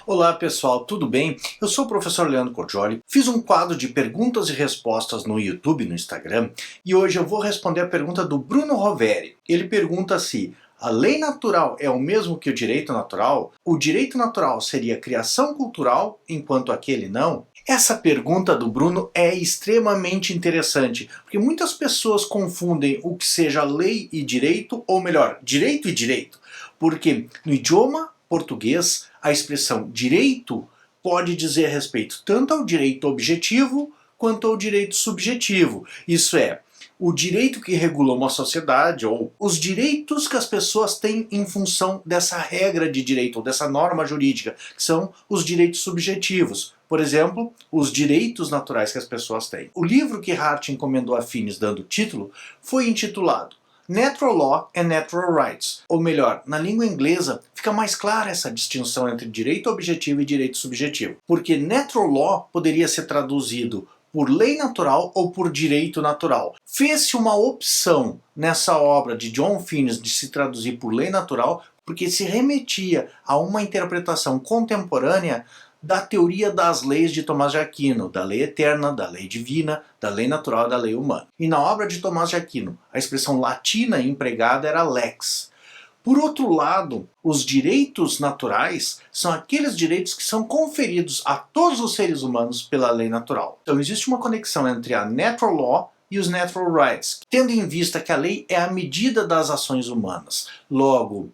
Olá pessoal, tudo bem? Eu sou o professor Leandro Cordioli, fiz um quadro de perguntas e respostas no YouTube e no Instagram e hoje eu vou responder a pergunta do Bruno Roveri. Ele pergunta se a lei natural é o mesmo que o direito natural? O direito natural seria criação cultural, enquanto aquele não? Essa pergunta do Bruno é extremamente interessante, porque muitas pessoas confundem o que seja lei e direito, ou melhor, direito e direito, porque no idioma português a expressão direito pode dizer respeito tanto ao direito objetivo quanto ao direito subjetivo. Isso é, o direito que regula uma sociedade ou os direitos que as pessoas têm em função dessa regra de direito ou dessa norma jurídica, que são os direitos subjetivos. Por exemplo, os direitos naturais que as pessoas têm. O livro que Hart encomendou a Finis dando o título foi intitulado Natural Law and Natural Rights, ou melhor, na língua inglesa fica mais clara essa distinção entre direito objetivo e direito subjetivo, porque Natural Law poderia ser traduzido por lei natural ou por direito natural. Fez-se uma opção nessa obra de John Finis de se traduzir por lei natural porque se remetia a uma interpretação contemporânea da teoria das leis de Tomás de Aquino, da lei eterna, da lei divina, da lei natural e da lei humana. E na obra de Tomás de Aquino, a expressão latina empregada era lex. Por outro lado, os direitos naturais são aqueles direitos que são conferidos a todos os seres humanos pela lei natural. Então existe uma conexão entre a natural law e os natural rights, tendo em vista que a lei é a medida das ações humanas. Logo,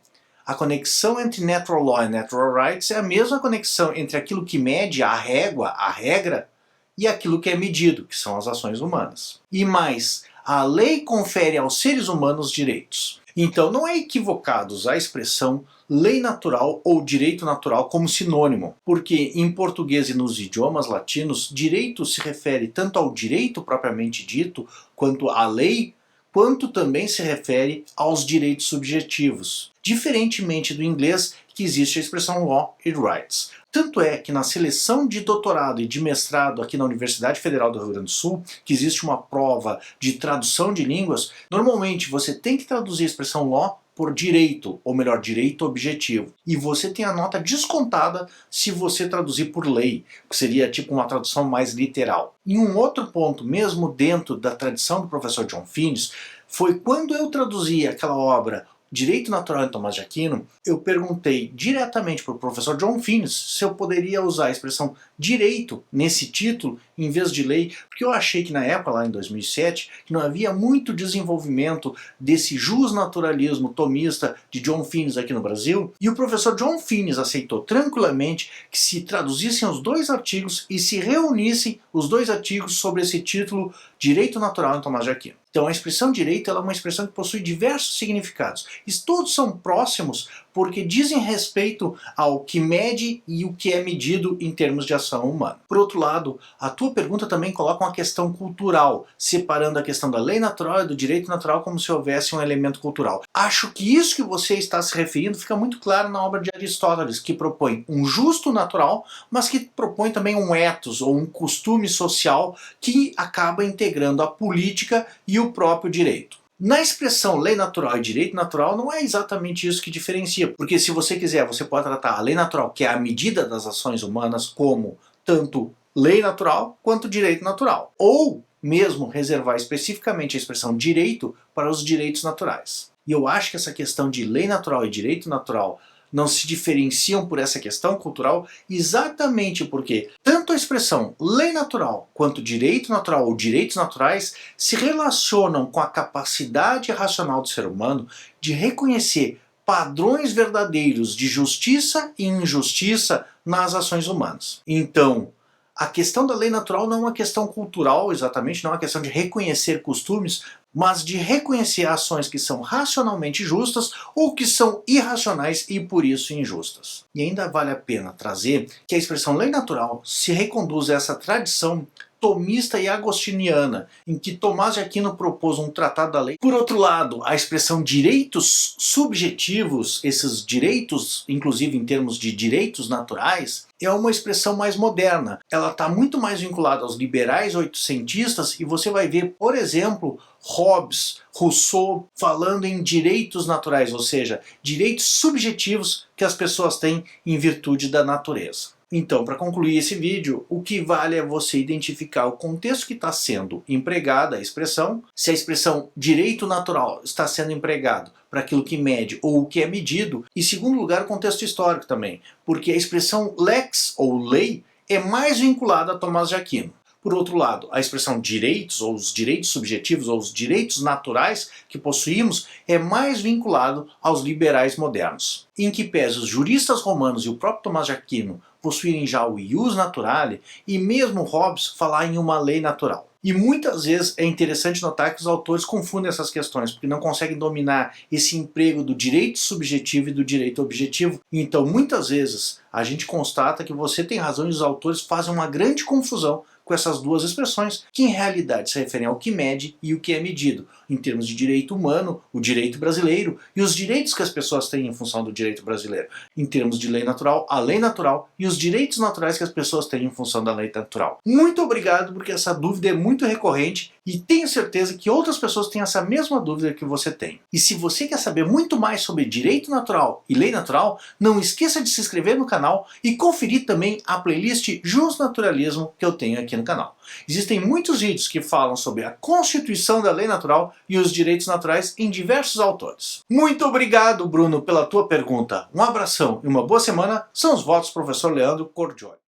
a conexão entre natural law e natural rights é a mesma conexão entre aquilo que mede a régua, a regra, e aquilo que é medido, que são as ações humanas. E mais, a lei confere aos seres humanos direitos. Então não é equivocado usar a expressão lei natural ou direito natural como sinônimo, porque em português e nos idiomas latinos, direito se refere tanto ao direito propriamente dito, quanto à lei, quanto também se refere aos direitos subjetivos, diferentemente do inglês, que existe a expressão law e rights. Tanto é que na seleção de doutorado e de mestrado aqui na Universidade Federal do Rio Grande do Sul, que existe uma prova de tradução de línguas, normalmente você tem que traduzir a expressão law por direito, ou melhor, direito objetivo. E você tem a nota descontada se você traduzir por lei, que seria tipo uma tradução mais literal. E um outro ponto, mesmo dentro da tradição do professor John Finis, foi quando eu traduzi aquela obra Direito Natural de Tomás de Aquino, eu perguntei diretamente para o professor John Finis se eu poderia usar a expressão direito nesse título em vez de lei, porque eu achei que na época, lá em 2007, que não havia muito desenvolvimento desse justnaturalismo tomista de John Finis aqui no Brasil, e o professor John Finis aceitou tranquilamente que se traduzissem os dois artigos e se reunissem os dois artigos sobre esse título Direito Natural de Tomás de Aquino. Então a expressão direito ela é uma expressão que possui diversos significados. E todos são próximos porque dizem respeito ao que mede e o que é medido em termos de ação humana. Por outro lado, a tua pergunta também coloca uma questão cultural, separando a questão da lei natural e do direito natural como se houvesse um elemento cultural. Acho que isso que você está se referindo fica muito claro na obra de Aristóteles, que propõe um justo natural, mas que propõe também um ethos ou um costume social que acaba integrando a política e o próprio direito. Na expressão lei natural e direito natural não é exatamente isso que diferencia, porque se você quiser, você pode tratar a lei natural, que é a medida das ações humanas, como tanto lei natural quanto direito natural, ou mesmo reservar especificamente a expressão direito para os direitos naturais. E eu acho que essa questão de lei natural e direito natural não se diferenciam por essa questão cultural exatamente porque tanto a expressão lei natural quanto direito natural ou direitos naturais se relacionam com a capacidade racional do ser humano de reconhecer padrões verdadeiros de justiça e injustiça nas ações humanas. Então, a questão da lei natural não é uma questão cultural exatamente, não é uma questão de reconhecer costumes, mas de reconhecer ações que são racionalmente justas ou que são irracionais e por isso injustas. E ainda vale a pena trazer que a expressão lei natural se reconduz a essa tradição tomista e agostiniana, em que Tomás de Aquino propôs um tratado da lei. Por outro lado, a expressão direitos subjetivos, esses direitos, inclusive em termos de direitos naturais, é uma expressão mais moderna. Ela está muito mais vinculada aos liberais oitocentistas e você vai ver, por exemplo, Hobbes, Rousseau falando em direitos naturais, ou seja, direitos subjetivos que as pessoas têm em virtude da natureza. Então, para concluir esse vídeo, o que vale é você identificar o contexto que está sendo empregada a expressão, se a expressão direito natural está sendo empregado para aquilo que mede ou o que é medido, e, em segundo lugar, o contexto histórico também, porque a expressão lex ou lei é mais vinculada a Tomás de Aquino. Por outro lado, a expressão direitos, ou os direitos subjetivos, ou os direitos naturais que possuímos, é mais vinculado aos liberais modernos. Em que pese os juristas romanos e o próprio Tomás de Aquino possuírem já o ius naturale, e mesmo Hobbes falar em uma lei natural. E muitas vezes é interessante notar que os autores confundem essas questões, porque não conseguem dominar esse emprego do direito subjetivo e do direito objetivo. Então, muitas vezes, a gente constata que você tem razão e os autores fazem uma grande confusão com essas duas expressões, que em realidade se referem ao que mede e o que é medido, em termos de direito humano, o direito brasileiro, e os direitos que as pessoas têm em função do direito brasileiro, em termos de lei natural, a lei natural, e os direitos naturais que as pessoas têm em função da lei natural. Muito obrigado, porque essa dúvida é muito recorrente, e tenho certeza que outras pessoas têm essa mesma dúvida que você tem. E se você quer saber muito mais sobre direito natural e lei natural, não esqueça de se inscrever no canal e conferir também a playlist Justnaturalismo que eu tenho aqui no canal. Existem muitos vídeos que falam sobre a constituição da lei natural e os direitos naturais em diversos autores. Muito obrigado, Bruno, pela tua pergunta. Um abração e uma boa semana. São os votos do professor Leandro Cordioli.